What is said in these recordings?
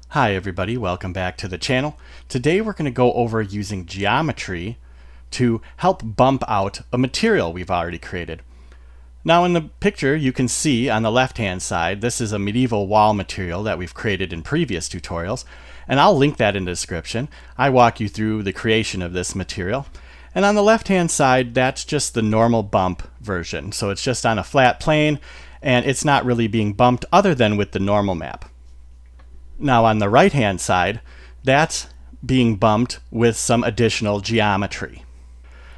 Hi everybody, welcome back to the channel. Today we're going to go over using geometry to help bump out a material we've already created. Now in the picture you can see on the left hand side, this is a medieval wall material that we've created in previous tutorials, and I'll link that in the description. I walk you through the creation of this material. And on the left hand side, that's just the normal bump version. So it's just on a flat plane and it's not really being bumped other than with the normal map. Now on the right hand side, that's being bumped with some additional geometry.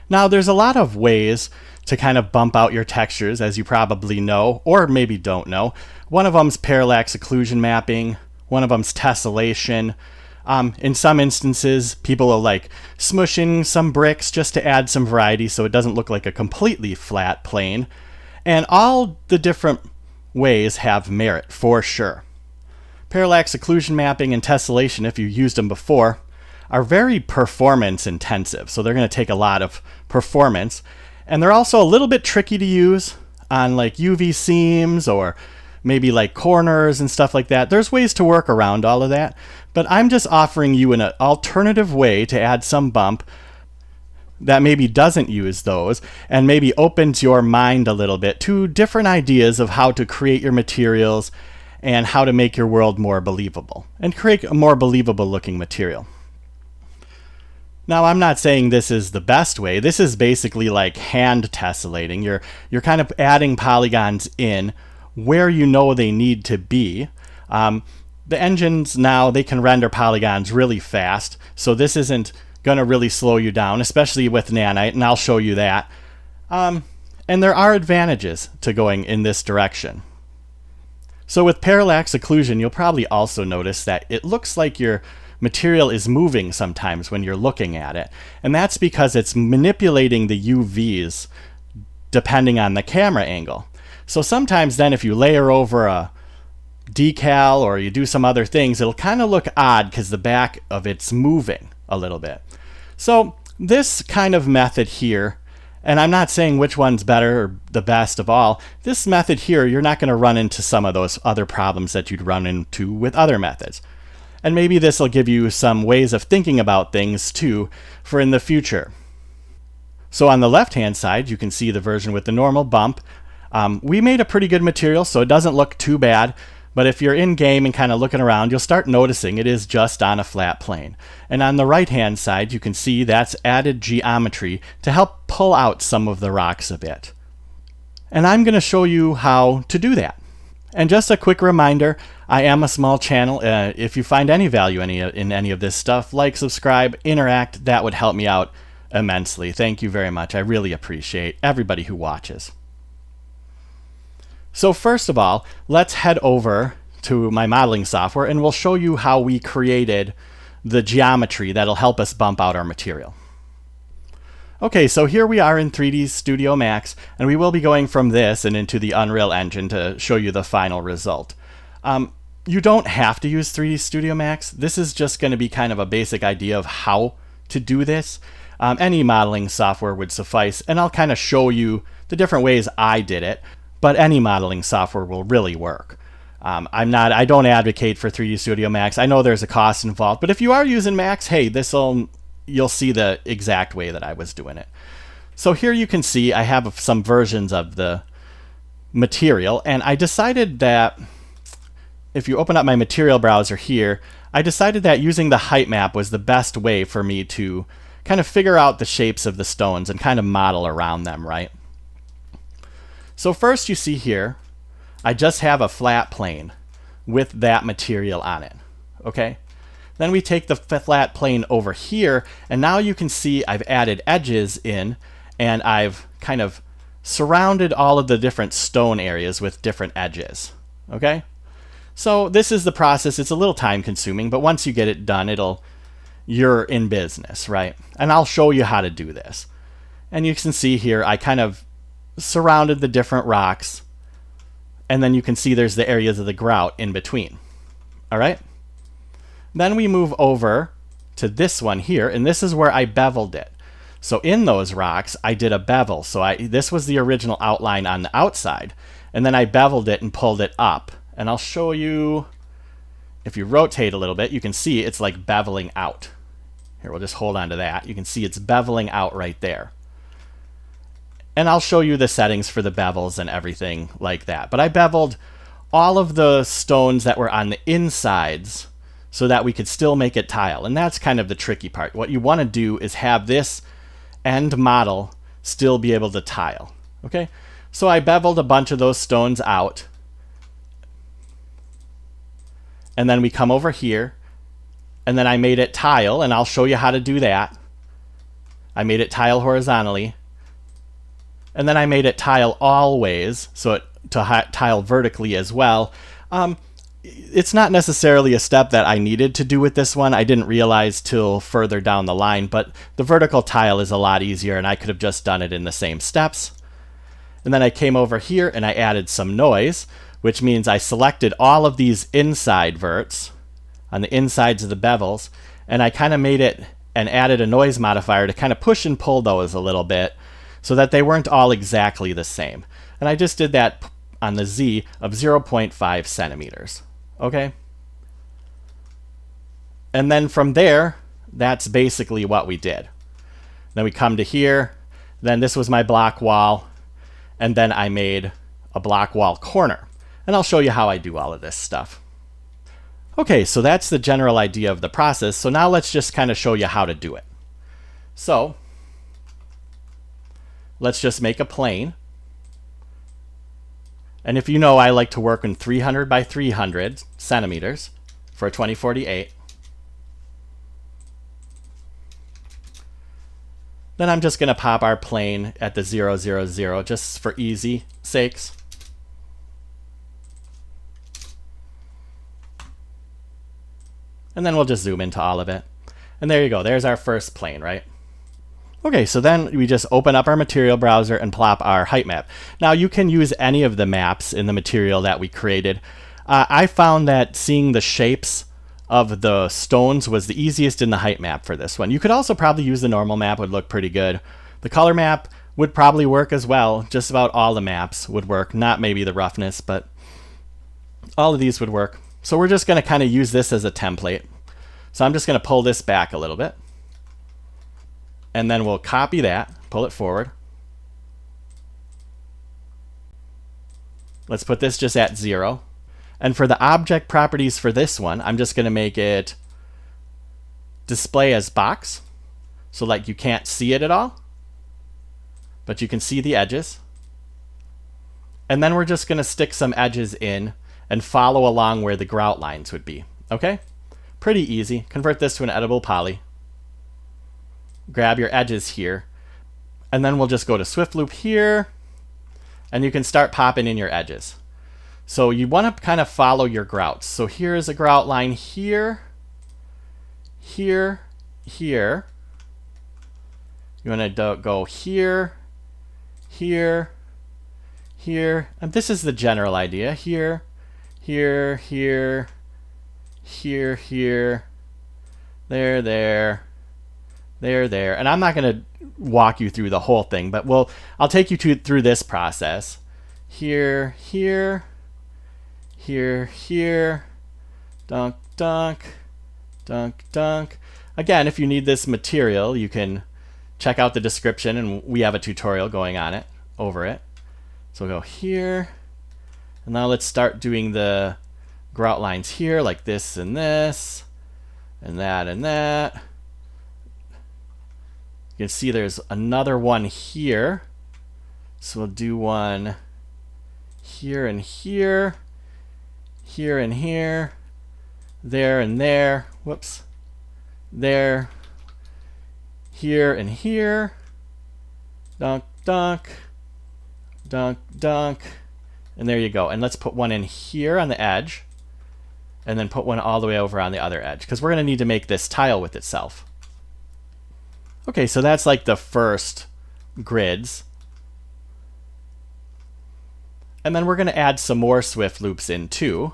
Now there's a lot of ways to kind of bump out your textures, as you probably know, or maybe don't know. One of them's parallax occlusion mapping, one of them's tessellation. In some instances, people will like smushing some bricks just to add some variety so it doesn't look like a completely flat plane. And all the different ways have merit for sure. Parallax occlusion mapping and tessellation, if you used them before, are very performance intensive. So they're going to take a lot of performance. And they're also a little bit tricky to use on like UV seams or maybe like corners and stuff like that. There's ways to work around all of that. But I'm just offering you an alternative way to add some bump that maybe doesn't use those and maybe opens your mind a little bit to different ideas of how to create your materials and how to make your world more believable and create a more believable looking material. Now I'm not saying this is the best way. This is basically like hand tessellating. You're kind of adding polygons in where you know they need to be. The engines now, they can render polygons really fast, so this isn't going to really slow you down, especially with nanite, and I'll show you that. And there are advantages to going in this direction. So with parallax occlusion, you'll probably also notice that it looks like your material is moving sometimes when you're looking at it. And that's because it's manipulating the UVs depending on the camera angle. So sometimes then if you layer over a decal or you do some other things, it'll kind of look odd because the back of it's moving a little bit. So this kind of method here, and I'm not saying which one's better or the best of all. This method here, you're not going to run into some of those other problems that you'd run into with other methods. And maybe this will give you some ways of thinking about things too for in the future. So on the left hand side, you can see the version with the normal bump. We made a pretty good material, so it doesn't look too bad. But if you're in game and kind of looking around, you'll start noticing it is just on a flat plane. And on the right hand side, you can see that's added geometry to help pull out some of the rocks a bit. And I'm going to show you how to do that. And just a quick reminder, I am a small channel. If you find any value in any of this stuff, like, subscribe, interact, that would help me out immensely. Thank you very much. I really appreciate everybody who watches. So first of all, let's head over to my modeling software and we'll show you how we created the geometry that'll help us bump out our material. Okay, so here we are in 3D Studio Max, and we will be going from this and into the Unreal Engine to show you the final result. You don't have to use 3D Studio Max. This is just going to be kind of a basic idea of how to do this. Any modeling software would suffice, and I'll kind of show you the different ways I did it. But any modeling software will really work. I don't advocate for 3D Studio Max. I know there's a cost involved, but if you are using Max, hey, you'll see the exact way that I was doing it. So here you can see I have some versions of the material, and I decided that if you open up my material browser here, I decided that using the height map was the best way for me to kind of figure out the shapes of the stones and kind of model around them, right? So first you see here, I just have a flat plane with that material on it, okay? Then we take the flat plane over here, and now you can see I've added edges in, and I've kind of surrounded all of the different stone areas with different edges, okay? So this is the process. It's a little time consuming, but once you get it done, you're in business, right? And I'll show you how to do this. And you can see here, I kind of surrounded the different rocks, and then you can see there's the areas of the grout in between. All right? Then we move over to this one here, and this is where I beveled it. So in those rocks, I did a bevel. So this was the original outline on the outside, and then I beveled it and pulled it up. And I'll show you if you rotate a little bit, you can see it's like beveling out. Here, we'll just hold on to that. You can see it's beveling out right there. And I'll show you the settings for the bevels and everything like that. But I beveled all of the stones that were on the insides so that we could still make it tile. And that's kind of the tricky part. What you want to do is have this end model still be able to tile. Okay? So I beveled a bunch of those stones out. And then we come over here. And then I made it tile, and I'll show you how to do that. I made it tile horizontally. And then I made it tile always, so to tile vertically as well. It's not necessarily a step that I needed to do with this one. I didn't realize till further down the line, but the vertical tile is a lot easier, and I could have just done it in the same steps. And then I came over here and I added some noise, which means I selected all of these inside verts on the insides of the bevels, and I kind of made it and added a noise modifier to kind of push and pull those a little bit so that they weren't all exactly the same. And I just did that on the Z of 0.5 centimeters. Okay? And then from there, that's basically what we did. Then we come to here, then this was my block wall, and then I made a block wall corner. And I'll show you how I do all of this stuff. Okay, so that's the general idea of the process. So now let's just kind of show you how to do it. So let's just make a plane. And if you know, I like to work in 300 by 300 centimeters for a 2048. Then I'm just going to pop our plane at the 0, 0, 0 just for easy sakes. And then we'll just zoom into all of it. And there you go. There's our first plane, right? Okay, so then we just open up our material browser and plop our height map. Now you can use any of the maps in the material that we created. I found that seeing the shapes of the stones was the easiest in the height map for this one. You could also probably use the normal map, would look pretty good. The color map would probably work as well. Just about all the maps would work. Not maybe the roughness, but all of these would work. So we're just going to kind of use this as a template. So I'm just going to pull this back a little bit. And then we'll copy that, pull it forward. Let's put this just at 0. And for the object properties for this one, I'm just going to make it display as box. So like you can't see it at all, but you can see the edges. And then we're just going to stick some edges in and follow along where the grout lines would be. Okay? Pretty easy. Convert this to an editable poly. Grab your edges here. And then we'll just go to Swift Loop here. And you can start popping in your edges. So you want to kind of follow your grouts. So here is a grout line here. Here. Here. You want to go here. Here. Here. And this is the general idea. Here. Here, here, here, here, there, there, there, there. And I'm not going to walk you through the whole thing, but I'll take you through this process. Here, here, here, here, dunk, dunk, dunk, dunk. Again, if you need this material, you can check out the description, and we have a tutorial going on it, over it. So we'll go here. And now let's start doing the grout lines here, like this and this, and that and that. You can see there's another one here. So we'll do one here and here, here and here, there and there, whoops, there, here and here, dunk, dunk, dunk, dunk. And there you go. And let's put one in here on the edge. And then put one all the way over on the other edge. Because we're going to need to make this tile with itself. Okay, so that's like the first grids. And then we're going to add some more Swift loops in too.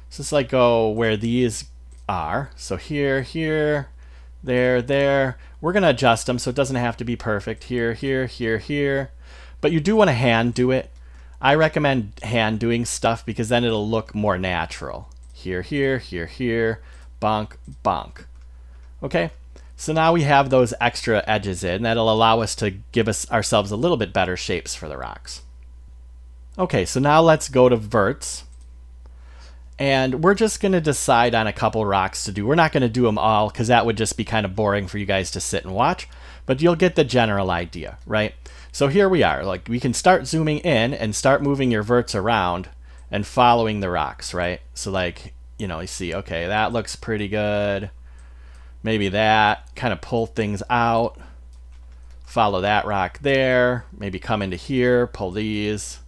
So let's like go where these are. So here, here, there, there. We're going to adjust them so it doesn't have to be perfect. Here, here, here, here. But you do want to hand do it. I recommend hand doing stuff because then it'll look more natural. here, here, here, here, bonk, bonk. Okay, so now we have those extra edges in. That'll allow us to give ourselves a little bit better shapes for the rocks. Okay, so now let's go to verts. And we're just going to decide on a couple rocks to do. We're not going to do them all because that would just be kind of boring for you guys to sit and watch. But you'll get the general idea, right? So here we are. Like, we can start zooming in and start moving your verts around and following the rocks, right? So like, you know, you see, okay, that looks pretty good. Maybe that. Kind of pull things out. Follow that rock there. Maybe come into here, pull these.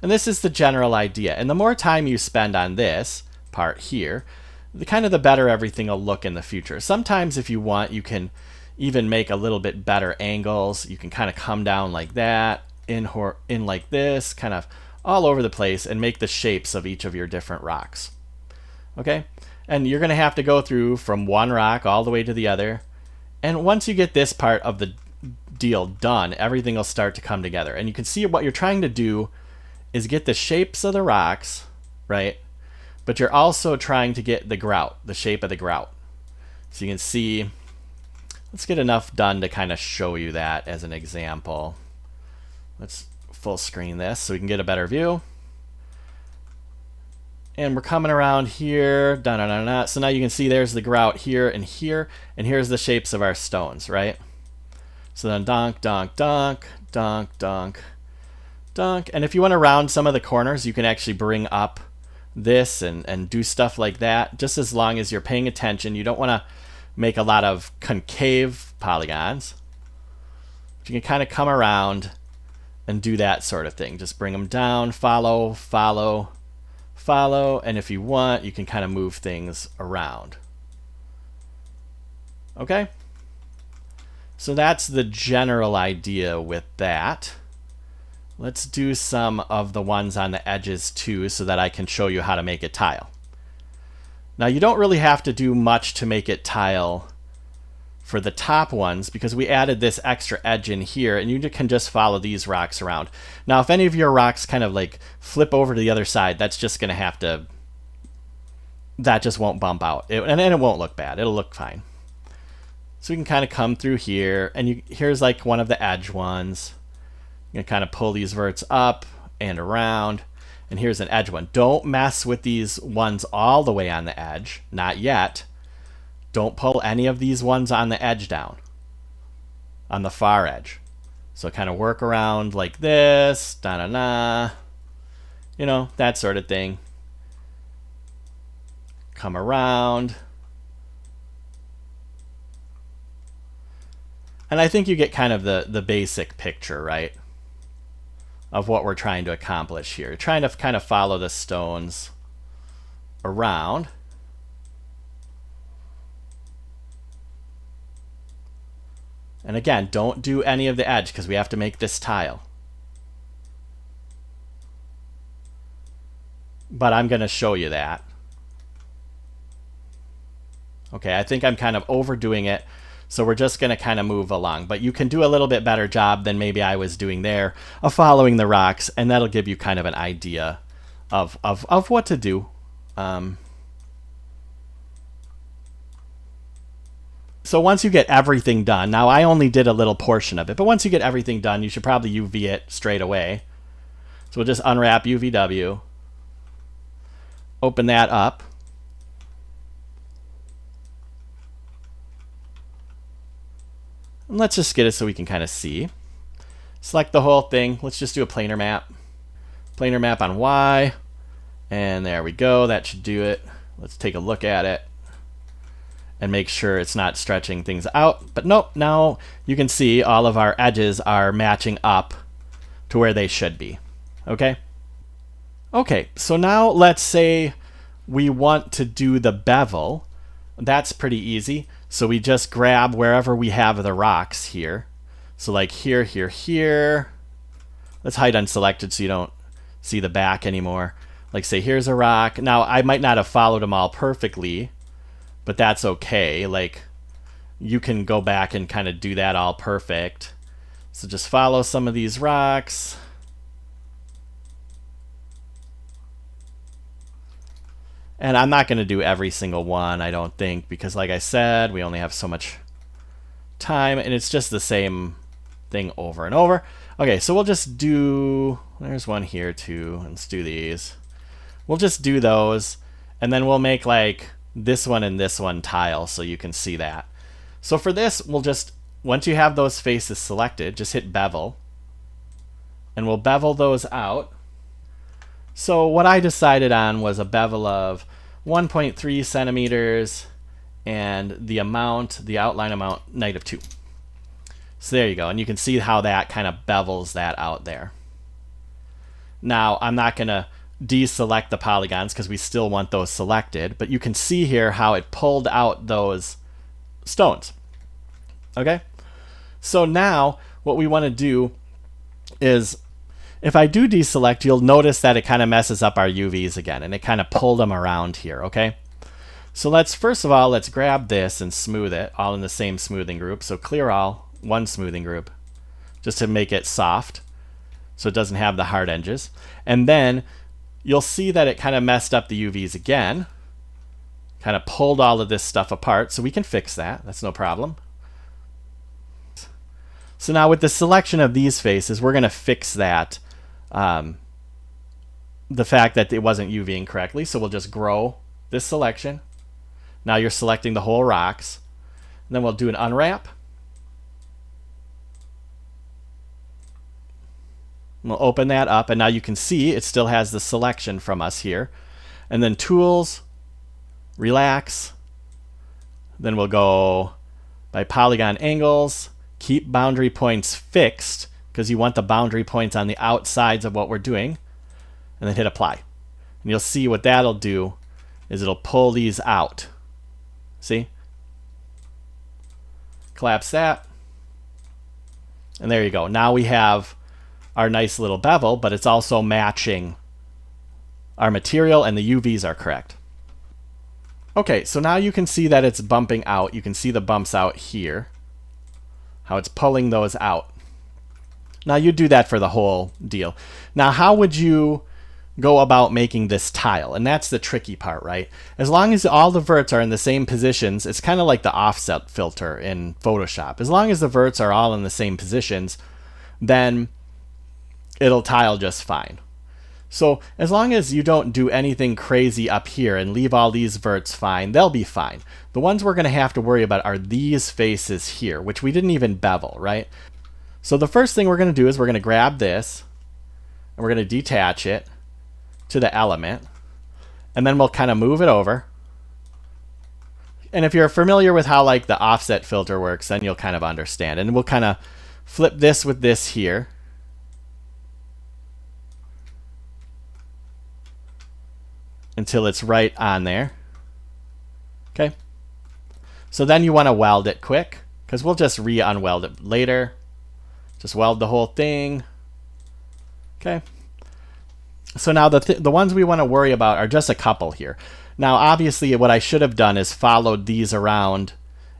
And this is the general idea. And the more time you spend on this part here, the better everything will look in the future. Sometimes if you want, you can even make a little bit better angles. You can kind of come down like that, in like this, kind of all over the place, and make the shapes of each of your different rocks. Okay? And you're going to have to go through from one rock all the way to the other. And once you get this part of the deal done, everything will start to come together. And you can see what you're trying to do is get the shapes of the rocks, right? But you're also trying to get the grout, the shape of the grout. So you can see, let's get enough done to kind of show you that as an example. Let's full screen this so we can get a better view. And we're coming around here, da da da da. So now you can see there's the grout here, and here's the shapes of our stones, right? So then donk, donk, donk, donk, donk, donk. And if you want to round some of the corners, you can actually bring up this and do stuff like that, just as long as you're paying attention. You don't want to make a lot of concave polygons. But you can kind of come around and do that sort of thing. Just bring them down, follow, follow, follow. And if you want, you can kind of move things around. Okay? So that's the general idea with that. Let's do some of the ones on the edges too, so that I can show you how to make it tile. Now you don't really have to do much to make it tile for the top ones, because we added this extra edge in here, and you can just follow these rocks around. Now if any of your rocks kind of like flip over to the other side, that's just going to have to, that just won't bump out. And it won't look bad. It'll look fine. So we can kind of come through here, and here's like one of the edge ones. You can kind of pull these verts up and around, and here's an edge one. Don't mess with these ones all the way on the edge, not yet. Don't pull any of these ones on the edge down, on the far edge. So kind of work around like this, da-da-da, you know, that sort of thing. Come around. And I think you get kind of the basic picture, right, of what we're trying to accomplish here. Trying to kind of follow the stones around. And again, don't do any of the edge because we have to make this tile. But I'm going to show you that. Okay, I think I'm kind of overdoing it. So we're just going to kind of move along. But you can do a little bit better job than maybe I was doing there of following the rocks. And that'll give you kind of an idea of what to do. So once you get everything done, now I only did a little portion of it, but once you get everything done, you should probably UV it straight away. So we'll just unwrap UVW, open that up. And let's just get it so we can kind of see. Select the whole thing. Let's just do a planar map. Planar map on Y. And there we go. That should do it. Let's take a look at it and make sure it's not stretching things out. But nope, now you can see all of our edges are matching up to where they should be. Okay? Okay, so now let's say we want to do the bevel. That's pretty easy. So we just grab wherever we have the rocks here. So like here, here, here. Let's hide unselected so you don't see the back anymore. Like say here's a rock. Now I might not have followed them all perfectly, but that's okay. Like you can go back and kind of do that all perfect. So just follow some of these rocks. And I'm not going to do every single one, I don't think, because like I said, we only have so much time, and it's just the same thing over and over. Okay, so we'll just do, there's one here too. Let's do these. We'll just do those, and then we'll make like this one and this one tile so you can see that. So for this, we'll just, once you have those faces selected, just hit bevel, and we'll bevel those out. So what I decided on was a bevel of 1.3 centimeters and the amount, the outline amount, -2. So there you go, and you can see how that kind of bevels that out there. Now, I'm not going to deselect the polygons because we still want those selected, but you can see here how it pulled out those stones. Okay? So now, what we want to do is, if I do deselect, you'll notice that it kind of messes up our UVs again, and it kind of pulled them around here, okay? So let's, first of all, let's grab this and smooth it, all in the same smoothing group. So clear all, one smoothing group, just to make it soft, so it doesn't have the hard edges. And then you'll see that it kind of messed up the UVs again, kind of pulled all of this stuff apart, so we can fix that, that's no problem. So now with the selection of these faces, we're going to fix that, the fact that it wasn't UVing correctly. So we'll just grow this selection. Now you're selecting the whole rocks. And then we'll do an unwrap. We'll open that up, and now you can see it still has the selection from us here. And then tools, relax. Then we'll go by polygon angles, keep boundary points fixed, because you want the boundary points on the outsides of what we're doing, and then hit apply. And you'll see what that'll do is it'll pull these out. See? Collapse that. And there you go. Now we have our nice little bevel, but it's also matching our material, and the UVs are correct. Okay, so now you can see that it's bumping out. You can see the bumps out here, how it's pulling those out. Now you do that for the whole deal. Now how would you go about making this tile? And that's the tricky part, right? As long as all the verts are in the same positions, it's kind of like the offset filter in Photoshop. As long as the verts are all in the same positions, then it'll tile just fine. So as long as you don't do anything crazy up here and leave all these verts fine, they'll be fine. The ones we're going to have to worry about are these faces here, which we didn't even bevel, right? So the first thing we're going to do is we're going to grab this, and we're going to detach it to the element, and then we'll kind of move it over. And if you're familiar with how like the offset filter works, then you'll kind of understand. And we'll kind of flip this with this here. Until it's right on there. Okay. So then you want to weld it quick, because we'll just re-unweld it later. Just weld the whole thing. Okay. So now the ones we want to worry about are just a couple here. Now obviously what I should have done is followed these around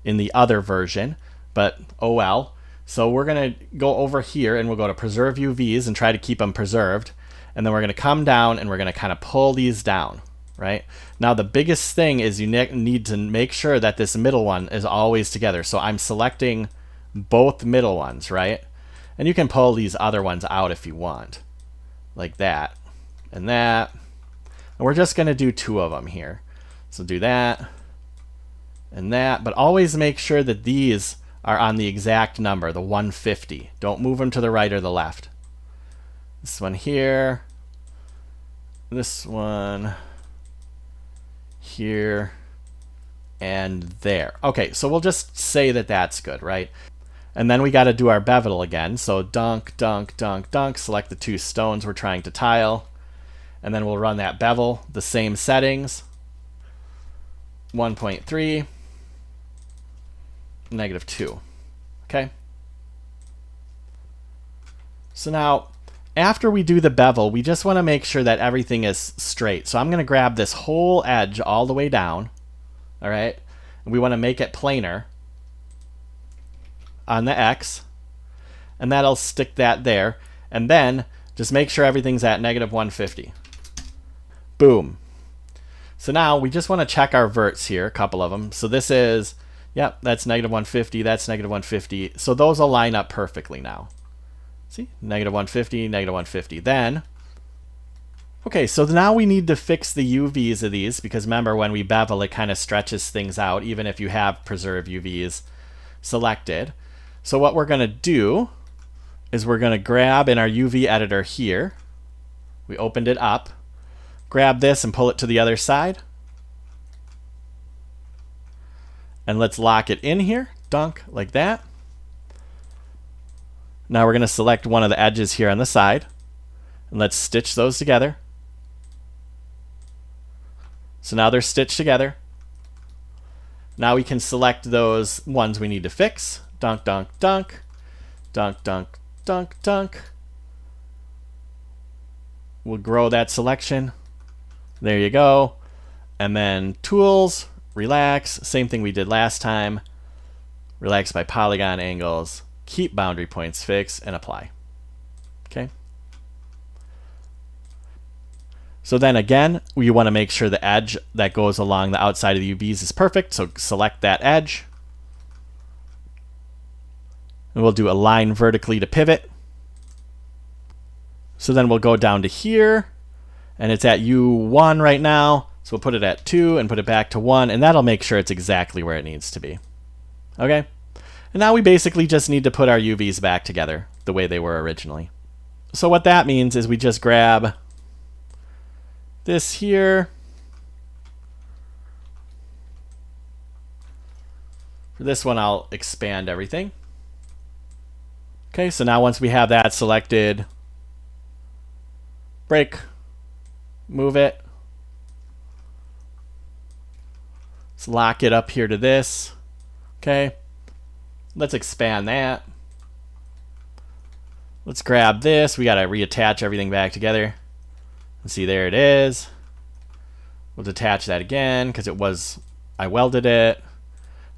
in the other version, but oh well. So we're going to go over here, and we'll go to preserve UVs and try to keep them preserved. And then we're going to come down, and we're going to kind of pull these down, right? Now the biggest thing is you need to make sure that this middle one is always together. So I'm selecting both middle ones, right? And you can pull these other ones out if you want, like that and that. And we're just going to do 2 of them here. So do that and that, but always make sure that these are on the exact number, the 150. Don't move them to the right or the left. This one here, this one here, and there. Okay, so we'll just say that that's good, right? And then we got to do our bevel again. So dunk, dunk, dunk, dunk. Select the 2 stones we're trying to tile. And then we'll run that bevel, the same settings. 1.3, -2. Okay? So now, after we do the bevel, we just want to make sure that everything is straight. So I'm going to grab this whole edge all the way down. All right? And we want to make it planar on the X, and that'll stick that there. And then just make sure everything's at -150. Boom. So now we just want to check our verts here, a couple of them. So this is, yep, that's -150, that's -150. So those will line up perfectly now. See, -150, -150. Then, okay, so now we need to fix the UVs of these, because remember when we bevel, it kind of stretches things out, even if you have preserve UVs selected. So what we're going to do is we're going to grab in our UV editor here. We opened it up. Grab this and pull it to the other side. And let's lock it in here. Dunk, like that. Now we're going to select one of the edges here on the side. And let's stitch those together. So now they're stitched together. Now we can select those ones we need to fix. Dunk, dunk, dunk. Dunk, dunk, dunk, dunk. We'll grow that selection. There you go. And then tools, relax, same thing we did last time. Relax by polygon angles, keep boundary points fixed, and apply. Okay. So then again, we want to make sure the edge that goes along the outside of the UVs is perfect. So select that edge. And we'll do a line vertically to pivot. So then we'll go down to here. And it's at U1 right now. So we'll put it at 2 and put it back to 1. And that'll make sure it's exactly where it needs to be. Okay? And now we basically just need to put our UVs back together the way they were originally. So what that means is we just grab this here. For this one, I'll expand everything. Okay, so now once we have that selected, break. Move it. Let's lock it up here to this. Okay. Let's expand that. Let's grab this. We got to reattach everything back together. And see, there it is. We'll detach that again because it was, I welded it.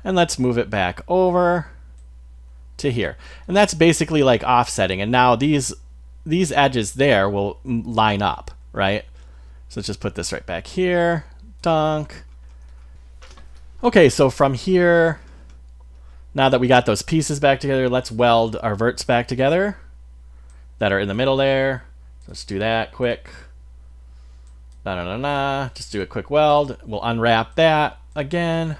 And let's move it back over to here. And that's basically like offsetting. And now these edges there will line up, right? So let's just put this right back here. Dunk. Okay, so from here, now that we got those pieces back together, let's weld our verts back together that are in the middle there. Let's do that quick. Just do a quick weld. We'll unwrap that again.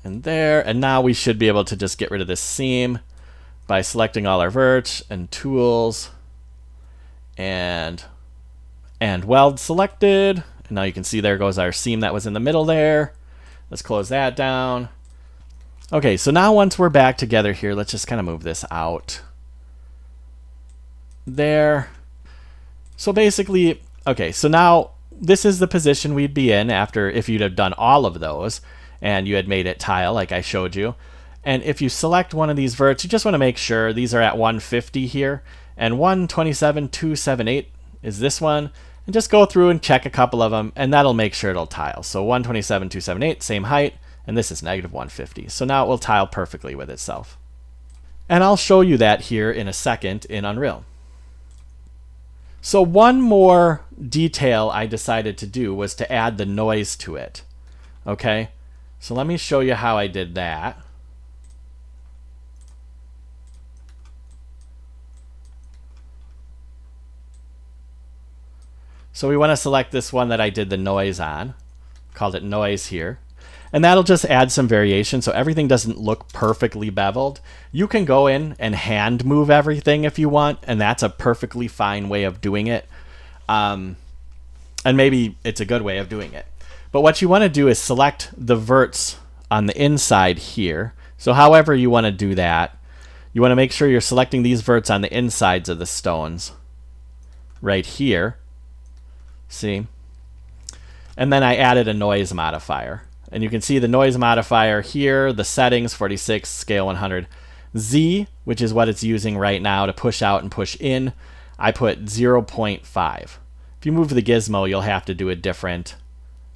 And there. And now we should be able to just get rid of this seam by selecting all our verts and tools. And weld selected. And now you can see there goes our seam that was in the middle there. Let's close that down. Okay, so now once we're back together here, let's just kind of move this out. There. So basically, okay, so now this is the position we'd be in after if you'd have done all of those and you had made it tile like I showed you. And if you select one of these verts, you just want to make sure these are at 150 here. And 127,278 is this one. And just go through and check a couple of them, and that'll make sure it'll tile. So 127,278, same height, and this is -150. So now it will tile perfectly with itself. And I'll show you that here in a second in Unreal. So one more detail I decided to do was to add the noise to it. Okay, so let me show you how I did that. So we want to select this one that I did the noise on, called it noise here. And that'll just add some variation so everything doesn't look perfectly beveled. You can go in and hand move everything if you want, and that's a perfectly fine way of doing it. And maybe it's a good way of doing it. But what you want to do is select the verts on the inside here. So however you want to do that, you want to make sure you're selecting these verts on the insides of the stones right here. See? And then I added a noise modifier. And you can see the noise modifier here, the settings, 46, scale 100. Z, which is what it's using right now to push out and push in, I put 0.5. If you move the gizmo, you'll have to do a different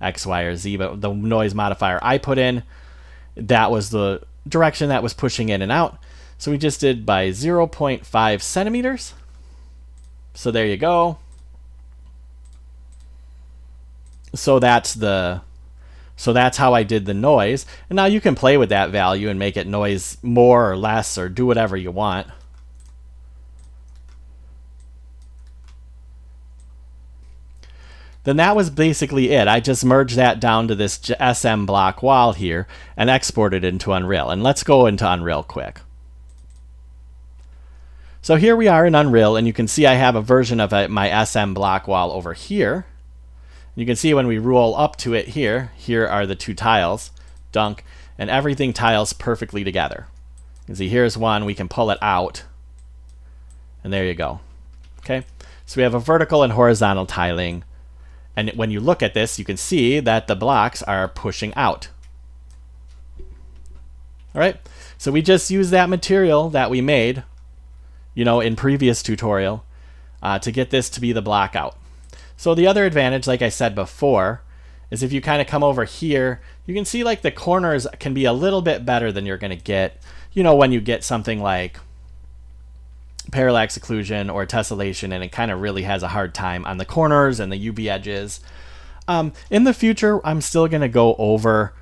X, Y, or Z, but the noise modifier I put in, that was the direction that was pushing in and out. So we just did by 0.5 centimeters. So there you go. So that's how I did the noise. And now you can play with that value and make it noise more or less or do whatever you want. Then that was basically it. I just merged that down to this SM block wall here and exported it into Unreal. And let's go into Unreal quick. So here we are in Unreal, and you can see I have a version of my SM block wall over here. You can see when we roll up to it here are the two tiles, dunk, and everything tiles perfectly together. You can see here's one, we can pull it out, and there you go. Okay, so we have a vertical and horizontal tiling, and when you look at this, you can see that the blocks are pushing out. All right, so we just used that material that we made, in previous tutorial, to get this to be the block out. So the other advantage, like I said before, is if you kind of come over here, you can see like the corners can be a little bit better than you're going to get, when you get something like parallax occlusion or tessellation, and it kind of really has a hard time on the corners and the UV edges. In the future, I'm still going to go over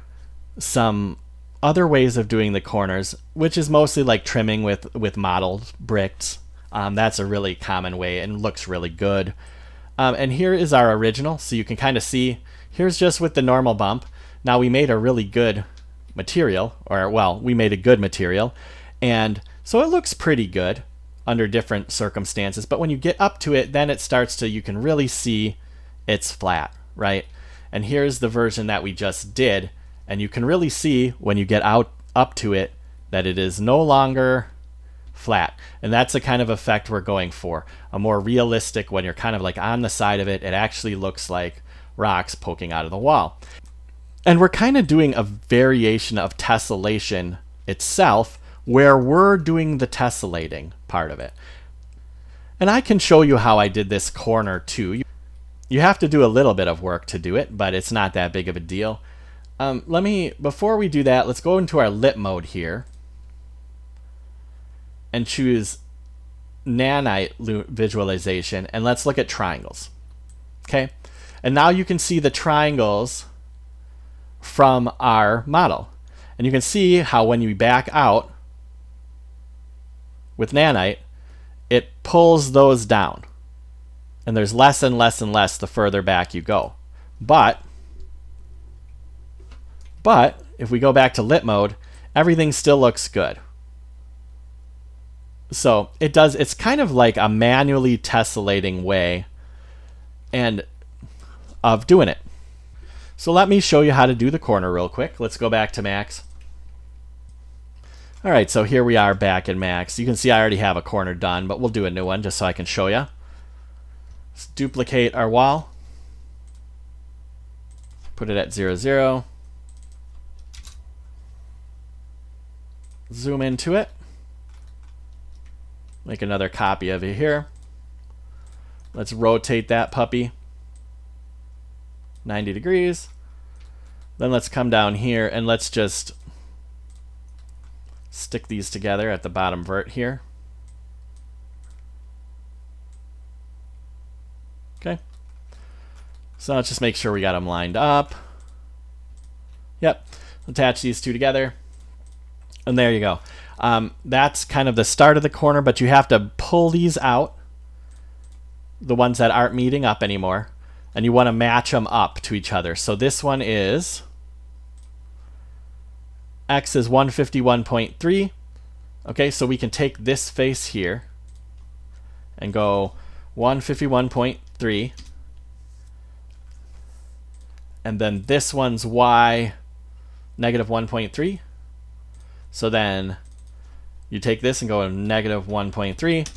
some other ways of doing the corners, which is mostly like trimming with modeled bricks. That's a really common way and looks really good. And here is our original, so you can kind of see, here's just with the normal bump. Now we made a really good material, we made a good material, and so it looks pretty good under different circumstances, but when you get up to it, then it starts to, you can really see it's flat, right? And here's the version that we just did, and you can really see when you get up to it that it is no longer flat. And that's the kind of effect we're going for. A more realistic, when you're kind of like on the side of it, it actually looks like rocks poking out of the wall. And we're kind of doing a variation of tessellation itself, where we're doing the tessellating part of it. And I can show you how I did this corner too. You have to do a little bit of work to do it, but it's not that big of a deal. Before we do that, let's go into our lit mode here and choose nanite visualization, and let's look at triangles. Okay, and now you can see the triangles from our model, and you can see how when you back out with nanite, it pulls those down, and there's less and less and less the further back you go. But if we go back to lit mode, everything still looks good. So it's kind of like a manually tessellating way of doing it. So let me show you how to do the corner real quick. Let's go back to Max. All right, so here we are back in Max. You can see I already have a corner done, but we'll do a new one just so I can show you. Let's duplicate our wall. Put it at 0, 0. Zoom into it. Make another copy of it here. Let's rotate that puppy 90 degrees. Then let's come down here and let's just stick these together at the bottom vert here. Okay. So let's just make sure we got them lined up. Yep. Attach these two together. And there you go. That's kind of the start of the corner, but you have to pull these out, the ones that aren't meeting up anymore, and you want to match them up to each other. So this one is, X is 151.3. Okay, so we can take this face here and go 151.3. And then this one's Y, negative 1.3. So then you take this and go negative 1.3,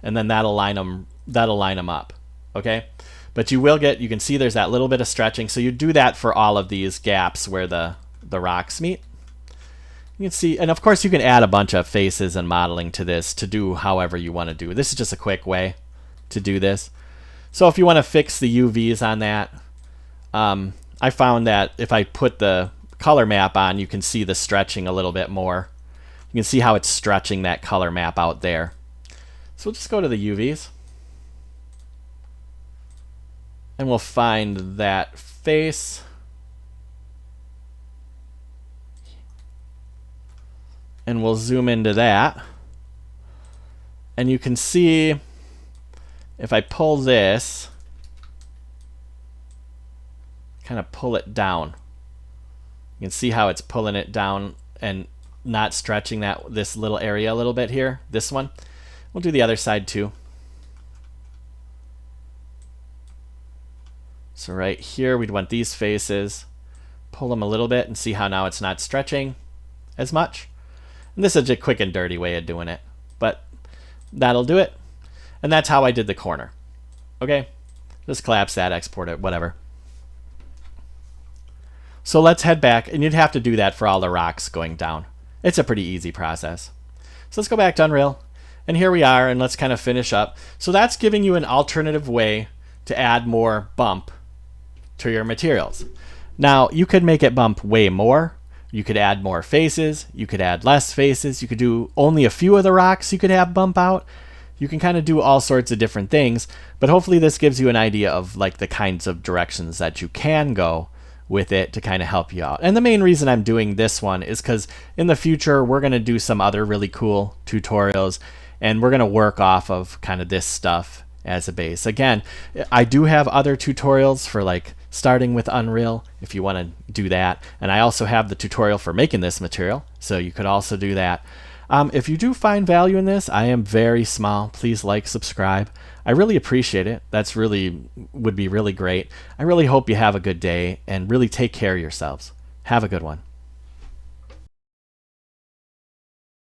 and then that'll line them up. Okay, but you can see there's that little bit of stretching. So you do that for all of these gaps where the rocks meet. You can see, and of course you can add a bunch of faces and modeling to this to do however you want to do. This is just a quick way to do this. So if you want to fix the UVs on that, I found that if I put the color map on, you can see the stretching a little bit more. You can see how it's stretching that color map out there. So we'll just go to the UVs, and we'll find that face. And we'll zoom into that. And you can see if I pull this, kind of pull it down. You can see how it's pulling it down and not stretching this little area a little bit here, this one. We'll do the other side too. So right here, we'd want these faces. Pull them a little bit and see how now it's not stretching as much. And this is a quick and dirty way of doing it, but that'll do it. And that's how I did the corner. Okay, just collapse that, export it, whatever. So let's head back, and you'd have to do that for all the rocks going down. It's a pretty easy process. So let's go back to Unreal, and here we are, and let's kind of finish up. So that's giving you an alternative way to add more bump to your materials. Now, you could make it bump way more. You could add more faces, you could add less faces, you could do only a few of the rocks you could have bump out. You can kind of do all sorts of different things, but hopefully this gives you an idea of like the kinds of directions that you can go with it to kind of help you out. And the main reason I'm doing this one is because in the future we're going to do some other really cool tutorials, and we're going to work off of kind of this stuff as a base. Again, I do have other tutorials for like starting with Unreal if you want to do that, and I also have the tutorial for making this material, so you could also do that. If you do find value in this, I am very small. Please like, subscribe. I really appreciate it. That's would be really great. I really hope you have a good day and really take care of yourselves. Have a good one.